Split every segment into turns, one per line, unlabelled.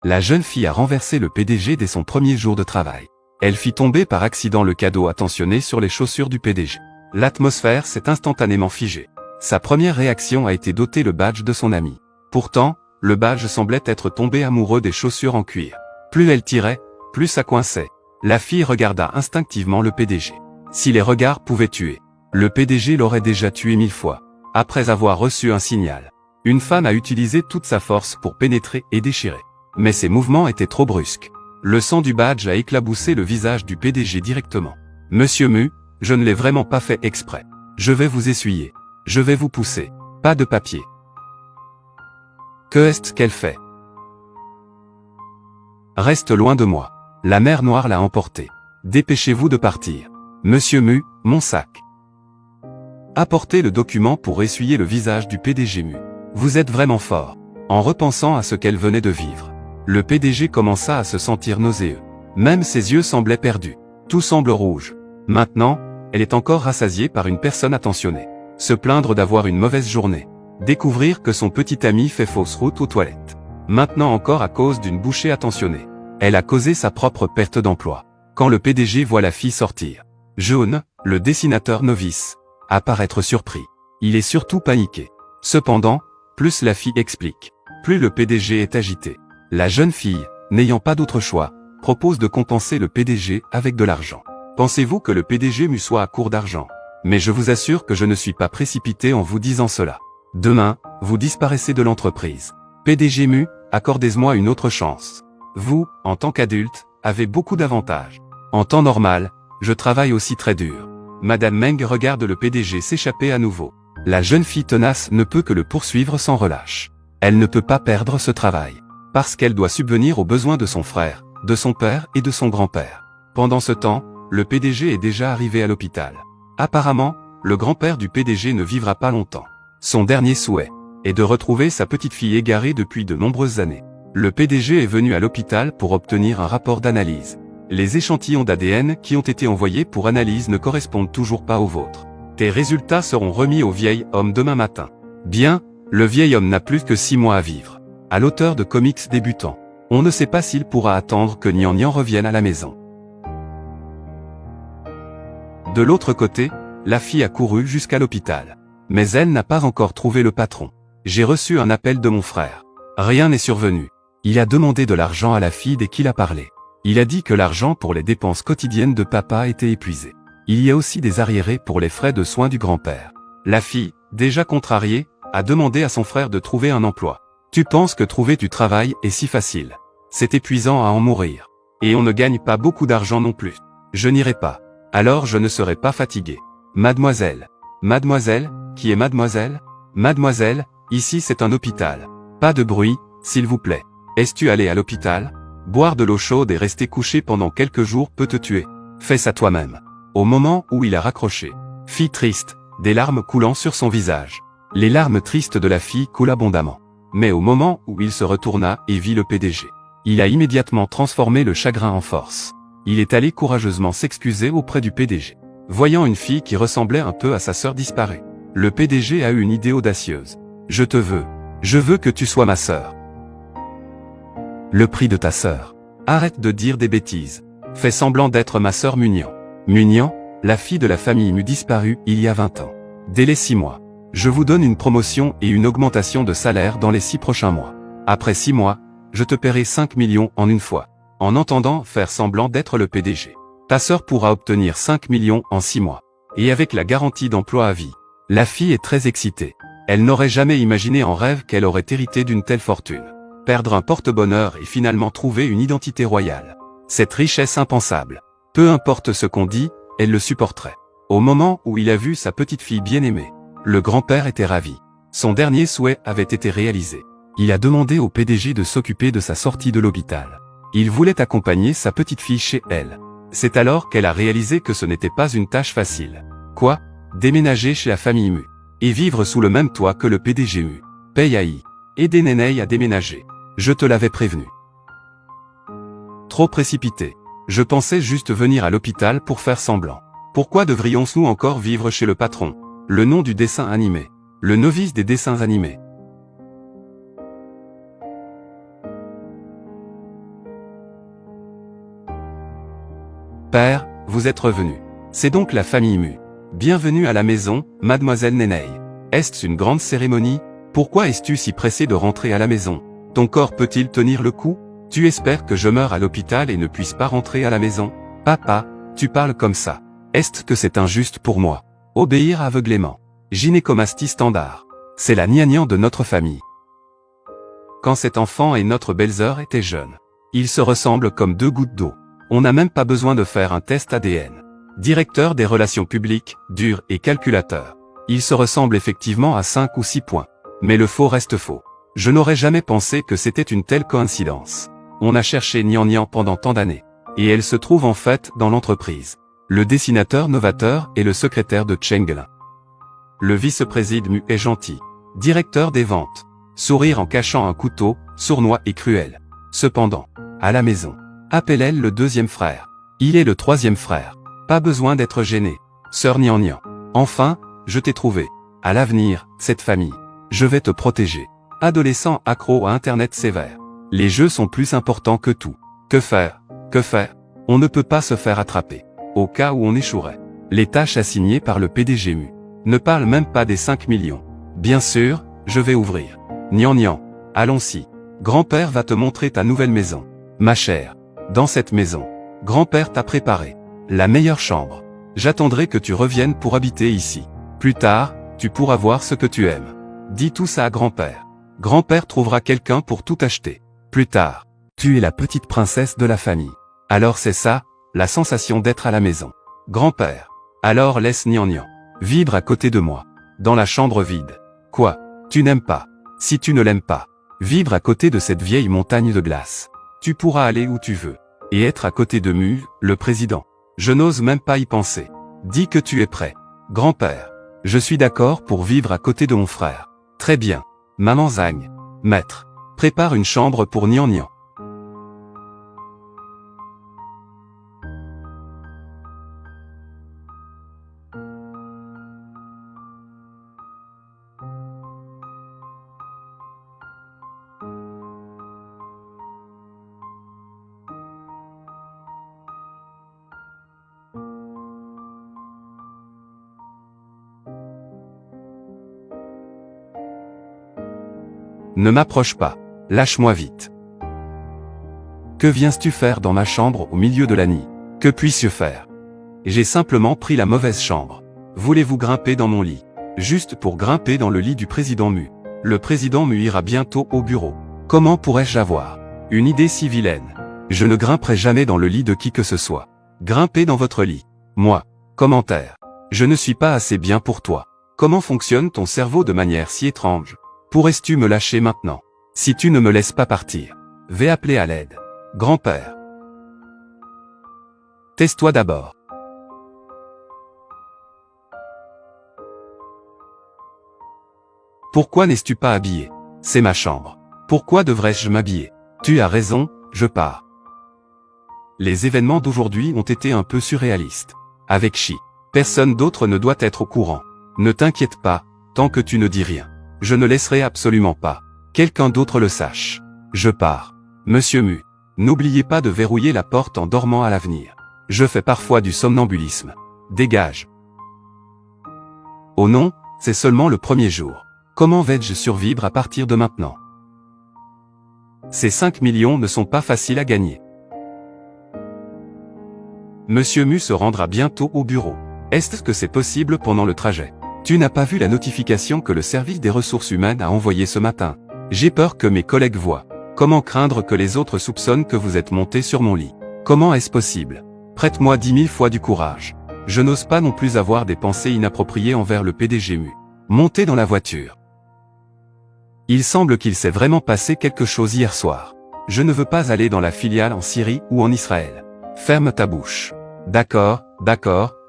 La jeune fille a renversé le PDG dès son premier jour de travail. Elle fit tomber par accident le cadeau attentionné sur les chaussures du PDG. L'atmosphère s'est instantanément figée. Sa première réaction a été d'ôter le badge de son ami. Pourtant, le badge semblait être tombé amoureux des chaussures en cuir. Plus elle tirait, plus ça coinçait. La fille regarda instinctivement le PDG. Si les regards pouvaient tuer, le PDG l'aurait déjà tué 1000 fois. Après avoir reçu un signal, une femme a utilisé toute sa force pour pénétrer et déchirer. Mais ses mouvements étaient trop brusques. Le sang du badge a éclaboussé le visage du PDG directement. « Monsieur Mu, je ne l'ai vraiment pas fait exprès. Je vais vous essuyer. Je vais vous pousser. Pas de papier. » Que est-ce qu'elle fait? Reste loin de moi. La mer Noire l'a emporté. Dépêchez-vous de partir. Monsieur Mu, mon sac. Apportez le document pour essuyer le visage du PDG Mu. Vous êtes vraiment fort. En repensant à ce qu'elle venait de vivre, le PDG commença à se sentir nauséeux. Même ses yeux semblaient perdus. Tout semble rouge. Maintenant, elle est encore rassasiée par une personne attentionnée. Se plaindre d'avoir une mauvaise journée. Découvrir que son petit ami fait fausse route aux toilettes. Maintenant encore à cause d'une bouchée attentionnée. Elle a causé sa propre perte d'emploi. Quand le PDG voit la fille sortir, Jaune, le dessinateur novice, apparaître surpris. Il est surtout paniqué. Cependant, plus la fille explique, plus le PDG est agité. La jeune fille, n'ayant pas d'autre choix, propose de compenser le PDG avec de l'argent. Pensez-vous que le PDG Mu soit à court d'argent? Mais je vous assure que je ne suis pas précipité en vous disant cela. Demain, vous disparaissez de l'entreprise. PDG Mu, accordez-moi une autre chance. Vous, en tant qu'adulte, avez beaucoup d'avantages. En temps normal, je travaille aussi très dur. Madame Meng regarde le PDG s'échapper à nouveau. La jeune fille tenace ne peut que le poursuivre sans relâche. Elle ne peut pas perdre ce travail. Parce qu'elle doit subvenir aux besoins de son frère, de son père et de son grand-père. Pendant ce temps, le PDG est déjà arrivé à l'hôpital. Apparemment, le grand-père du PDG ne vivra pas longtemps. Son dernier souhait est de retrouver sa petite fille égarée depuis de nombreuses années. Le PDG est venu à l'hôpital pour obtenir un rapport d'analyse. Les échantillons d'ADN qui ont été envoyés pour analyse ne correspondent toujours pas aux vôtres. Tes résultats seront remis au vieil homme demain matin. Bien, le vieil homme n'a plus que 6 mois à vivre. À l'auteur de comics débutant, on ne sait pas s'il pourra attendre que Nian Nian revienne à la maison. De l'autre côté, la fille a couru jusqu'à l'hôpital. Mais elle n'a pas encore trouvé le patron. J'ai reçu un appel de mon frère. Rien n'est survenu. Il a demandé de l'argent à la fille dès qu'il a parlé. Il a dit que l'argent pour les dépenses quotidiennes de papa était épuisé. Il y a aussi des arriérés pour les frais de soins du grand-père. La fille, déjà contrariée, a demandé à son frère de trouver un emploi. Tu penses que trouver du travail est si facile? C'est épuisant à en mourir. Et on ne gagne pas beaucoup d'argent non plus. Je n'irai pas. Alors je ne serai pas fatigué. Mademoiselle. Mademoiselle, qui est mademoiselle? Mademoiselle, ici c'est un hôpital. Pas de bruit, s'il vous plaît. Es-tu allé à l'hôpital? Boire de l'eau chaude et rester couché pendant quelques jours peut te tuer. Fais ça toi-même. Au moment où il a raccroché, fille triste, des larmes coulant sur son visage. Les larmes tristes de la fille coulent abondamment. Mais au moment où il se retourna et vit le PDG, il a immédiatement transformé le chagrin en force. Il est allé courageusement s'excuser auprès du PDG. Voyant une fille qui ressemblait un peu à sa sœur disparue, le PDG a eu une idée audacieuse. Je te veux. Je veux que tu sois ma sœur. Le prix de ta sœur. Arrête de dire des bêtises. Fais semblant d'être ma sœur Munian. Munian, la fille de la famille Mu disparue il y a 20 ans. Délai 6 mois. Je vous donne une promotion et une augmentation de salaire dans les 6 prochains mois. Après 6 mois, je te paierai 5 millions en une fois. En entendant faire semblant d'être le PDG. Ta sœur pourra obtenir 5 millions en 6 mois. Et avec la garantie d'emploi à vie. La fille est très excitée. Elle n'aurait jamais imaginé en rêve qu'elle aurait hérité d'une telle fortune. Perdre un porte-bonheur et finalement trouver une identité royale. Cette richesse impensable. Peu importe ce qu'on dit, elle le supporterait. Au moment où il a vu sa petite fille bien-aimée, le grand-père était ravi. Son dernier souhait avait été réalisé. Il a demandé au PDG de s'occuper de sa sortie de l'hôpital. Il voulait accompagner sa petite fille chez elle. C'est alors qu'elle a réalisé que ce n'était pas une tâche facile. Quoi? Déménager chez la famille Mu. Et vivre sous le même toit que le PDG Mu. Paye à y. Aider Nénéi à déménager. Je te l'avais prévenu. Trop précipité. Je pensais juste venir à l'hôpital pour faire semblant. Pourquoi devrions-nous encore vivre chez le patron? Le nom du dessin animé. Le novice des dessins animés. Père, vous êtes revenu. C'est donc la famille Mu. Bienvenue à la maison, mademoiselle Nénéï. Est-ce une grande cérémonie? Pourquoi es-tu si pressé de rentrer à la maison? Ton corps peut-il tenir le coup? Tu espères que je meure à l'hôpital et ne puisse pas rentrer à la maison? Papa, tu parles comme ça. Est-ce que c'est injuste pour moi? Obéir aveuglément. Gynécomastie standard. C'est la gnagnan de notre famille. Quand cet enfant et notre belle-sœur étaient jeunes, ils se ressemblent comme deux gouttes d'eau. On n'a même pas besoin de faire un test ADN. Directeur des relations publiques, dur et calculateur. Ils se ressemblent effectivement à 5 ou 6 points. Mais le faux reste faux. Je n'aurais jamais pensé que c'était une telle coïncidence. On a cherché gnagnan pendant tant d'années. Et elle se trouve en fait dans l'entreprise. Le dessinateur novateur et le secrétaire de Chengelin. Le vice-président Mu est gentil. Directeur des ventes. Sourire en cachant un couteau, sournois et cruel. Cependant, à la maison, appelle-elle le deuxième frère. Il est le troisième frère. Pas besoin d'être gêné. Sœur gnagnan. Enfin, je t'ai trouvé. À l'avenir, cette famille. Je vais te protéger. Adolescent accro à Internet sévère. Les jeux sont plus importants que tout. Que faire? Que faire? On ne peut pas se faire attraper. Au cas où on échouerait. Les tâches assignées par le PDG Mu. Ne parle même pas des 5 millions. Bien sûr, je vais ouvrir. Gnagnan. Allons-y. Grand-père va te montrer ta nouvelle maison. Ma chère. Dans cette maison, grand-père t'a préparé la meilleure chambre. J'attendrai que tu reviennes pour habiter ici. Plus tard, tu pourras voir ce que tu aimes. Dis tout ça à grand-père. Grand-père trouvera quelqu'un pour tout acheter. Plus tard, tu es la petite princesse de la famille. Alors c'est ça, la sensation d'être à la maison. Grand-père. Alors laisse gnagnan vivre à côté de moi. Dans la chambre vide. Quoi? Tu n'aimes pas? Si tu ne l'aimes pas, vivre à côté de cette vieille montagne de glace. Tu pourras aller où tu veux. Et être à côté de Mu, le président. Je n'ose même pas y penser. Dis que tu es prêt. Grand-père. Je suis d'accord pour vivre à côté de mon frère. Très bien. Maman Zagne. Maître. Prépare une chambre pour gnagnan. Ne m'approche pas. Lâche-moi vite. Que viens-tu faire dans ma chambre au milieu de la nuit? Que puis-je faire? J'ai simplement pris la mauvaise chambre. Voulez-vous grimper dans mon lit? Juste pour grimper dans le lit du président Mu. Le président Mu ira bientôt au bureau. Comment pourrais-je avoir une idée si vilaine? Je ne grimperai jamais dans le lit de qui que ce soit. Grimper dans votre lit. Moi. Commentaire. Je ne suis pas assez bien pour toi. Comment fonctionne ton cerveau de manière si étrange? Pourrais-tu me lâcher maintenant? Si tu ne me laisses pas partir, vais appeler à l'aide. Grand-père. Tais-toi d'abord. Pourquoi n'es-tu pas habillé? C'est ma chambre. Pourquoi devrais-je m'habiller? Tu as raison, je pars. Les événements d'aujourd'hui ont été un peu surréalistes. Avec Chi. Personne d'autre ne doit être au courant. Ne t'inquiète pas, tant que tu ne dis rien. Je ne laisserai absolument pas quelqu'un d'autre le sache. Je pars. Monsieur Mu. N'oubliez pas de verrouiller la porte en dormant à l'avenir. Je fais parfois du somnambulisme. Dégage. Oh non, c'est seulement le premier jour. Comment vais-je survivre à partir de maintenant? Ces 5 millions ne sont pas faciles à gagner. Monsieur Mu se rendra bientôt au bureau. Est-ce que c'est possible pendant le trajet? Tu n'as pas vu la notification que le service des ressources humaines a envoyée ce matin? J'ai peur que mes collègues voient. Comment craindre que les autres soupçonnent que vous êtes monté sur mon lit? Comment est-ce possible? Prête-moi 10 000 fois du courage. Je n'ose pas non plus avoir des pensées inappropriées envers le PDG Mu. Montez dans la voiture. Il semble qu'il s'est vraiment passé quelque chose hier soir. Je ne veux pas aller dans la filiale en Syrie ou en Israël. Ferme ta bouche. D'accord,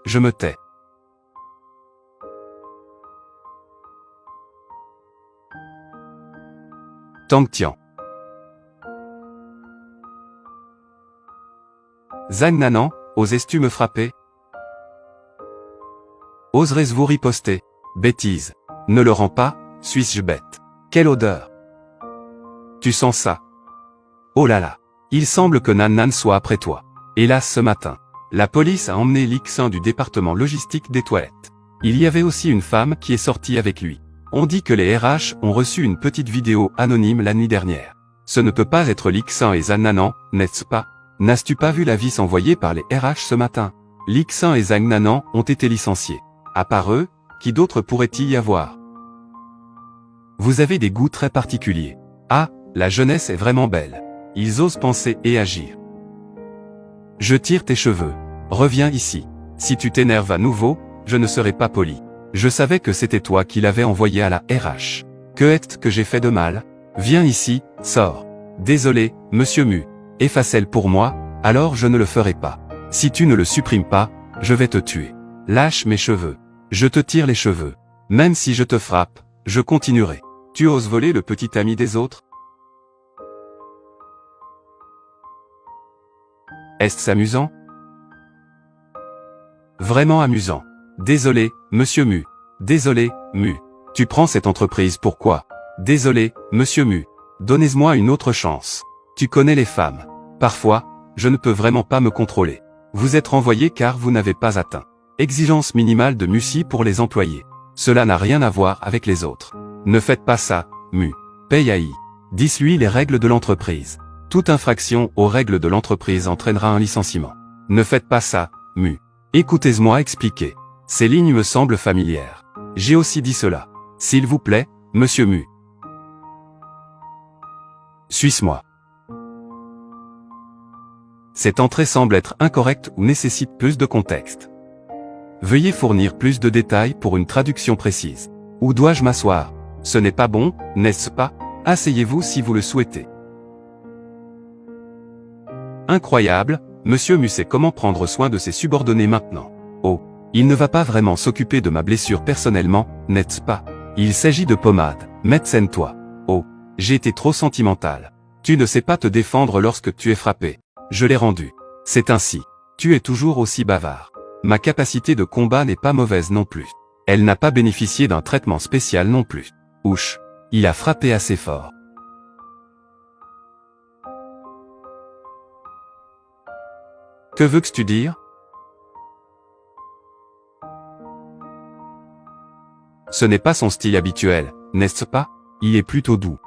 je me tais. Tangtian. Zhang Nanan, osais-tu me frapper? Oserais-vous riposter? Bêtise. Ne le rends pas, suis-je bête? Quelle odeur! Tu sens ça? Oh là là. Il semble que Nan Nan soit après toi. Hélas ce matin. La police a emmené l'X1 du département logistique des toilettes. Il y avait aussi une femme qui est sortie avec lui. On dit que les RH ont reçu une petite vidéo anonyme la nuit dernière. Ce ne peut pas être l'X1 et Zhang Nanan, n'est-ce pas? N'as-tu pas vu l'avis envoyé par les RH ce matin? L'X1 et Zhang Nanan ont été licenciés. À part eux, qui d'autre pourrait-il y avoir? Vous avez des goûts très particuliers. Ah, la jeunesse est vraiment belle. Ils osent penser et agir. Je tire tes cheveux. Reviens ici. Si tu t'énerves à nouveau, je ne serai pas poli. Je savais que c'était toi qui l'avais envoyé à la RH. Que est-ce que j'ai fait de mal? Viens ici, sors. Désolé, monsieur Mu. Efface-le pour moi, alors je ne le ferai pas. Si tu ne le supprimes pas, je vais te tuer. Lâche mes cheveux. Je te tire les cheveux. Même si je te frappe, je continuerai. Tu oses voler le petit ami des autres? Est-ce amusant? Vraiment amusant. Désolé, monsieur Mu. Désolé, Mu. Tu prends cette entreprise pourquoi? Désolé, monsieur Mu. Donnez-moi une autre chance. Tu connais les femmes. Parfois, je ne peux vraiment pas me contrôler. Vous êtes renvoyé car vous n'avez pas atteint. Exigence minimale de MUSI pour les employés. Cela n'a rien à voir avec les autres. Ne faites pas ça, Mu. Paye AI. Dis-lui les règles de l'entreprise. Toute infraction aux règles de l'entreprise entraînera un licenciement. Ne faites pas ça, Mu. Écoutez-moi expliquer. Ces lignes me semblent familières. J'ai aussi dit cela. S'il vous plaît, monsieur Mu. Suis-moi. Cette entrée semble être incorrecte ou nécessite plus de contexte. Veuillez fournir plus de détails pour une traduction précise. Où dois-je m'asseoir? Ce n'est pas bon, n'est-ce pas? Asseyez-vous si vous le souhaitez. Incroyable, monsieur Mu sait comment prendre soin de ses subordonnés maintenant. Oh, il ne va pas vraiment s'occuper de ma blessure personnellement, n'est-ce pas? Il s'agit de pommade, médecine-toi. Oh, j'ai été trop sentimental. Tu ne sais pas te défendre lorsque tu es frappé. Je l'ai rendu. C'est ainsi. Tu es toujours aussi bavard. Ma capacité de combat n'est pas mauvaise non plus. Elle n'a pas bénéficié d'un traitement spécial non plus. Ouch. Il a frappé assez fort. Que veux-tu dire? Ce n'est pas son style habituel, n'est-ce pas? Il est plutôt doux.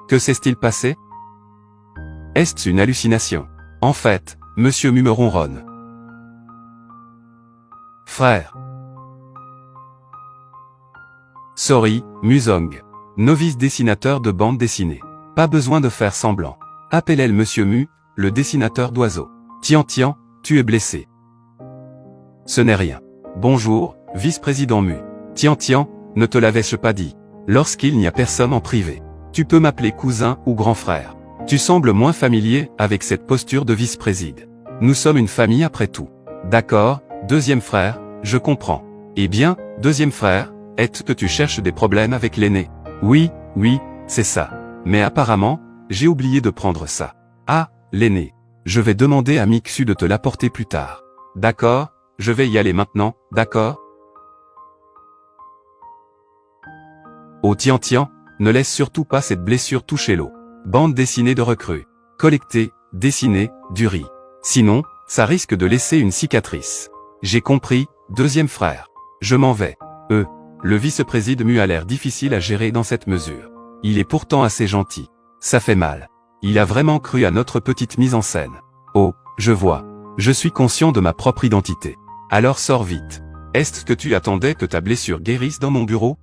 Que s'est-il passé? Est-ce une hallucination? En fait, monsieur Mu me ronronne. Frère. Sorry, Muzong. Novice dessinateur de bande dessinée. Pas besoin de faire semblant. Appelez-le monsieur Mu, le dessinateur d'oiseaux. Tiens, tu es blessé. Ce n'est rien. Bonjour, vice-président Mu. Tiens, ne te l'avais-je pas dit? Lorsqu'il n'y a personne en privé. Tu peux m'appeler cousin ou grand frère. Tu sembles moins familier avec cette posture de vice-préside. Nous sommes une famille après tout. D'accord, deuxième frère, je comprends. Eh bien, deuxième frère, est-ce que tu cherches des problèmes avec l'aîné? Oui, c'est ça. Mais apparemment, j'ai oublié de prendre ça. Ah, l'aîné. Je vais demander à Mixu de te l'apporter plus tard. D'accord, je vais y aller maintenant, d'accord? Oh tiens, ne laisse surtout pas cette blessure toucher l'eau. Bande dessinée de recrues. Collecter, dessiner, du riz. Sinon, ça risque de laisser une cicatrice. J'ai compris, deuxième frère. Je m'en vais. Le vice-président Mu a l'air difficile à gérer dans cette mesure. Il est pourtant assez gentil. Ça fait mal. Il a vraiment cru à notre petite mise en scène. Oh, je vois. Je suis conscient de ma propre identité. Alors sors vite. Est-ce que tu attendais que ta blessure guérisse dans mon bureau?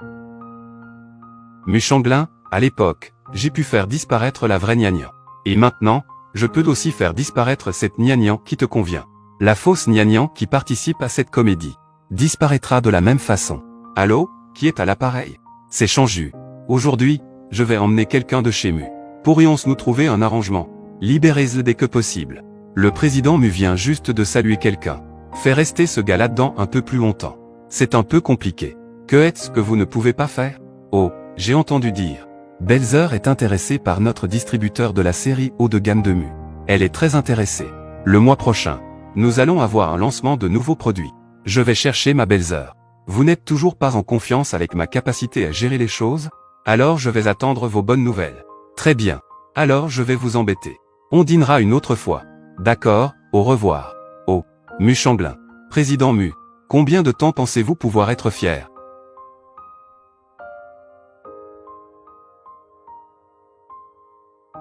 Mu Changlin, à l'époque, j'ai pu faire disparaître la vraie Nian. Et maintenant, je peux aussi faire disparaître cette Nian qui te convient. La fausse Nian qui participe à cette comédie disparaîtra de la même façon. Allô, qui est à l'appareil? C'est Chanju. Aujourd'hui, je vais emmener quelqu'un de chez Mu. Pourrions-nous trouver un arrangement? Libérez-le dès que possible. Le président Mu vient juste de saluer quelqu'un. Fais rester ce gars là-dedans un peu plus longtemps. C'est un peu compliqué. Que est-ce que vous ne pouvez pas faire? Oh, j'ai entendu dire. Belzer est intéressée par notre distributeur de la série haut de gamme de Mu. Elle est très intéressée. Le mois prochain, nous allons avoir un lancement de nouveaux produits. Je vais chercher ma Belzer. Vous n'êtes toujours pas en confiance avec ma capacité à gérer les choses? Alors je vais attendre vos bonnes nouvelles. Très bien. Alors je vais vous embêter. On dînera une autre fois. D'accord, au revoir. Oh, Mu Changlin. Président Mu, combien de temps pensez-vous pouvoir être fier?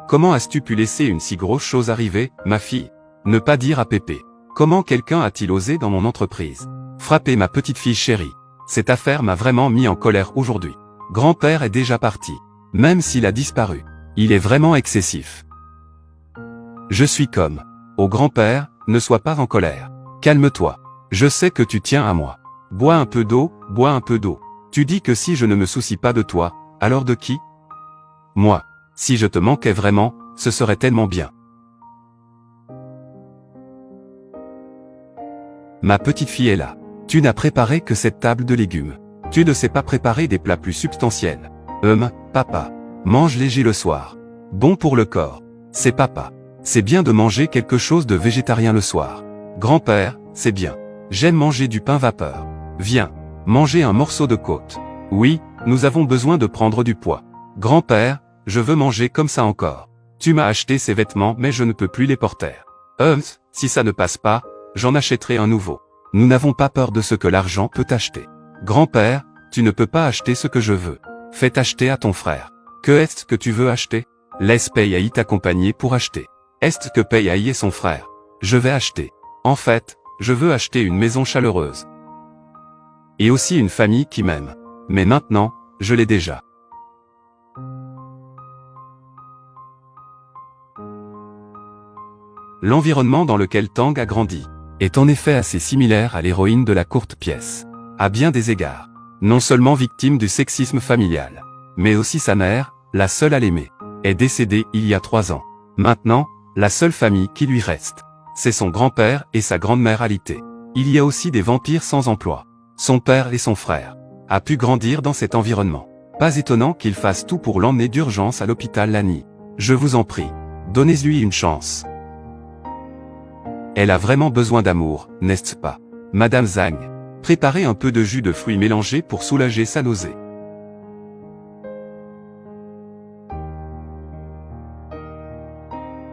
Comment as-tu pu laisser une si grosse chose arriver, ma fille? Ne pas dire à Pépé. Comment quelqu'un a-t-il osé dans mon entreprise? Frapper ma petite fille chérie. Cette affaire m'a vraiment mis en colère aujourd'hui. Grand-père est déjà parti. Même s'il a disparu. Il est vraiment excessif. Je suis comme. Oh grand-père, ne sois pas en colère. Calme-toi. Je sais que tu tiens à moi. Bois un peu d'eau, bois un peu d'eau. Tu dis que si je ne me soucie pas de toi, alors de qui? Moi. Si je te manquais vraiment, ce serait tellement bien. Ma petite fille est là. Tu n'as préparé que cette table de légumes. Tu ne sais pas préparer des plats plus substantiels. Papa. Mange léger le soir. Bon pour le corps. C'est papa. C'est bien de manger quelque chose de végétarien le soir. Grand-père, c'est bien. J'aime manger du pain vapeur. Viens. Manger un morceau de côte. Oui, nous avons besoin de prendre du poids. Grand-père, je veux manger comme ça encore. Tu m'as acheté ces vêtements mais je ne peux plus les porter. Si ça ne passe pas, j'en achèterai un nouveau. Nous n'avons pas peur de ce que l'argent peut acheter. Grand-père, tu ne peux pas acheter ce que je veux. Fais acheter à ton frère. Que est-ce que tu veux acheter? Laisse Pei t'accompagner pour acheter. Est-ce que Pei est son frère? Je vais acheter. En fait, je veux acheter une maison chaleureuse. Et aussi une famille qui m'aime. Mais maintenant, je l'ai déjà. L'environnement dans lequel Tang a grandi est en effet assez similaire à l'héroïne de la courte pièce. À bien des égards. Non seulement victime du sexisme familial, mais aussi sa mère, la seule à l'aimer, est décédée il y a 3 ans. Maintenant, la seule famille qui lui reste, c'est son grand-père et sa grand-mère alitée. Il y a aussi des vampires sans emploi. Son père et son frère a pu grandir dans cet environnement. Pas étonnant qu'il fasse tout pour l'emmener d'urgence à l'hôpital la nuit. Je vous en prie, donnez-lui une chance. Elle a vraiment besoin d'amour, n'est-ce pas? Madame Zhang, préparez un peu de jus de fruits mélangés pour soulager sa nausée.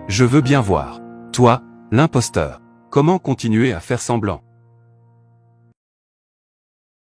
Je veux bien voir. Toi, l'imposteur. Comment continuer à faire semblant?